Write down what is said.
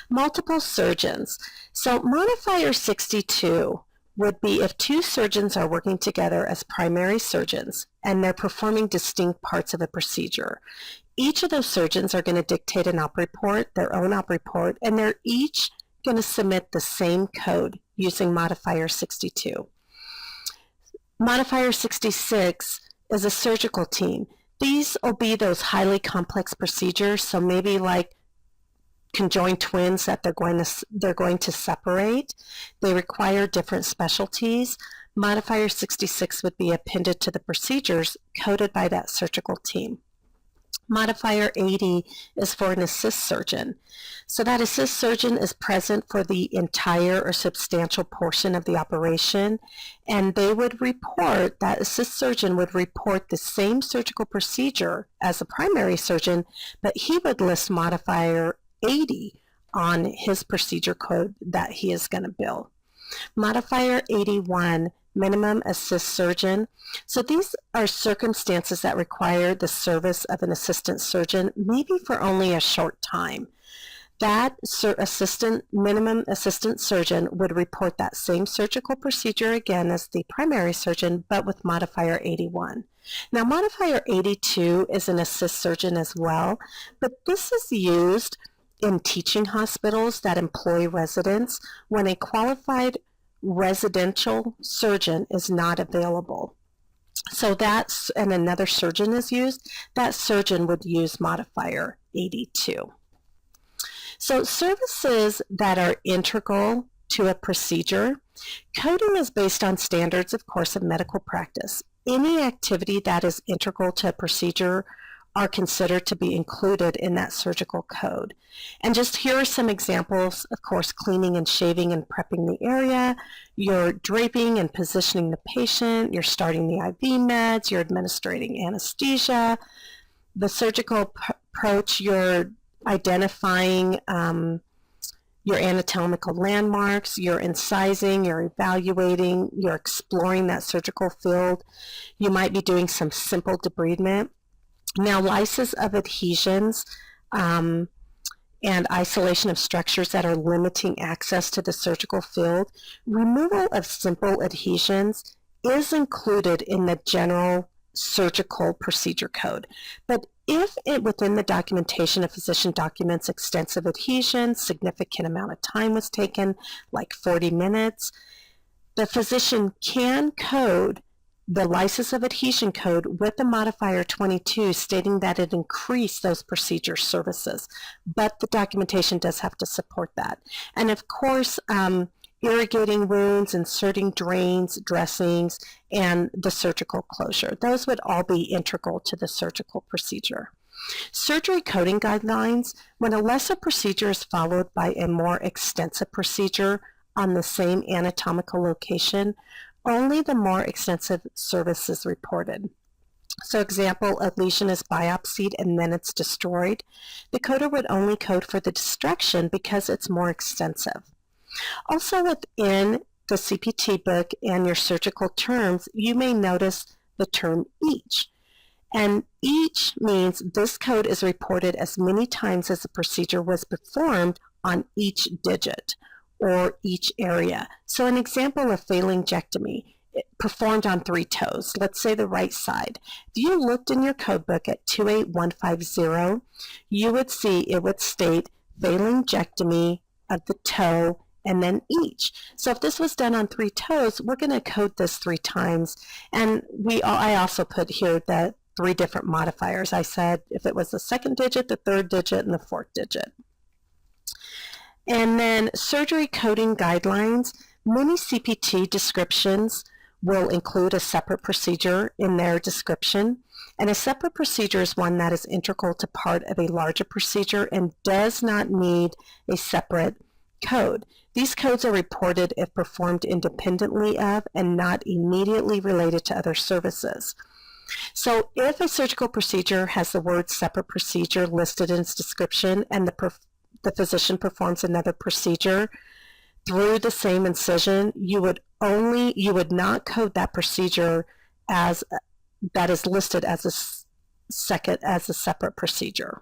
Multiple surgeons. So modifier 62 would be if two surgeons are working together as primary surgeons and they're performing distinct parts of a procedure. Each of those surgeons are going to dictate an op report, their own op report, and they're each going to submit the same code using modifier 62. Modifier 66 is a surgical team. These will be those highly complex procedures, so maybe like conjoined twins that they're going to separate. They require different specialties. Modifier 66 would be appended to the procedures coded by that surgical team. Modifier 80 is for an assist surgeon. So that assist surgeon is present for the entire or substantial portion of the operation, and they would report, that assist surgeon would report the same surgical procedure as the primary surgeon, but he would list modifier 80 on his procedure code that he is going to bill. Modifier 81, minimum assist surgeon. So these are circumstances that require the service of an assistant surgeon, maybe for only a short time. That minimum assistant surgeon would report that same surgical procedure again as the primary surgeon, but with modifier 81. Now modifier 82 is an assist surgeon as well, but this is used in teaching hospitals that employ residents when a qualified residential surgeon is not available. So that's, and another surgeon is used, that surgeon would use modifier 82. So services that are integral to a procedure, coding is based on standards, of course, of medical practice. Any activity that is integral to a procedure are considered to be included in that surgical code. And just here are some examples, of course, cleaning and shaving and prepping the area, you're draping and positioning the patient, you're starting the IV meds, you're administrating anesthesia. The surgical approach, you're identifying your anatomical landmarks, you're incising, you're evaluating, you're exploring that surgical field. You might be doing some simple debridement. Now, lysis of adhesions and isolation of structures that are limiting access to the surgical field, removal of simple adhesions is included in the general surgical procedure code. But if within the documentation a physician documents extensive adhesions, significant amount of time was taken, like 40 minutes, the physician can code the lysis of adhesion code with the modifier 22 stating that it increased those procedure services, but the documentation does have to support that. And of course, irrigating wounds, inserting drains, dressings, and the surgical closure. Those would all be integral to the surgical procedure. Surgery coding guidelines, when a lesser procedure is followed by a more extensive procedure on the same anatomical location, only the more extensive service is reported. So example, a lesion is biopsied and then it's destroyed. The coder would only code for the destruction because it's more extensive. Also within the CPT book and your surgical terms, you may notice the term each. And each means this code is reported as many times as the procedure was performed on each digit or each area. So an example of phalangiectomy, performed on 3 toes, let's say the right side. If you looked in your code book at 28150, you would see it would state phalangiectomy of the toe and then each. So if this was done on 3 toes, we're going to code this 3 times. And I also put here the 3 different modifiers. I said if it was the 2nd digit, the 3rd digit, and the 4th digit. And then surgery coding guidelines, many CPT descriptions will include a separate procedure in their description. And a separate procedure is one that is integral to part of a larger procedure and does not need a separate code. These codes are reported if performed independently of and not immediately related to other services. So if a surgical procedure has the word separate procedure listed in its description and the physician performs another procedure through the same incision, you would not code that procedure as that is listed as a separate procedure.